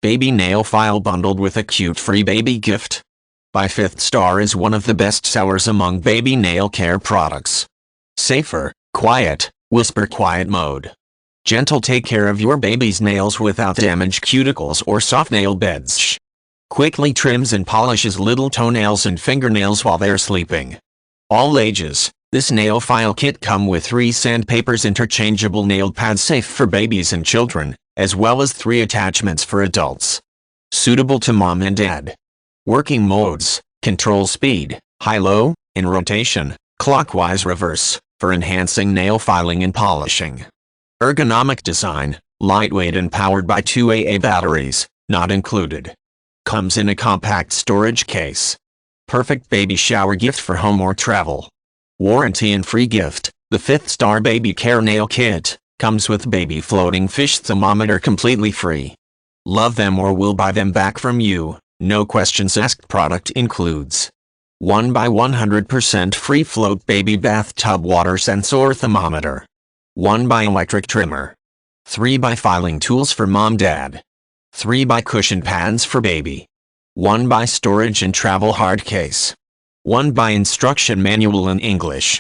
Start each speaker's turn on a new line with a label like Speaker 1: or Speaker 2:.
Speaker 1: Baby nail file bundled with a cute free baby gift. By 5th Star is one of the best sellers among baby nail care products. Safer, quiet, whisper quiet mode. Gentle take care of your baby's nails without damaged cuticles or soft nail beds. Quickly trims and polishes little toenails and fingernails while they're sleeping. All ages. This nail file kit comes with 3 sandpapers, interchangeable nail pads safe for babies and children, as well as 3 attachments for adults. Suitable to mom and dad. Working modes: control speed, high-low, in rotation, clockwise reverse, for enhancing nail filing and polishing. Ergonomic design, lightweight and powered by 2 AA batteries, not included. Comes in a compact storage case. Perfect baby shower gift for home or travel. Warranty and free gift: the 5th Star Baby Care Nail Kit comes with baby floating fish thermometer completely free. Love them or we'll buy them back from you, no questions asked. Product includes 1x100% free float baby bathtub water sensor thermometer, 1x electric trimmer, 3x filing tools for mom dad, 3x cushion pads for baby, 1x storage and travel hard case, 1x instruction manual in English.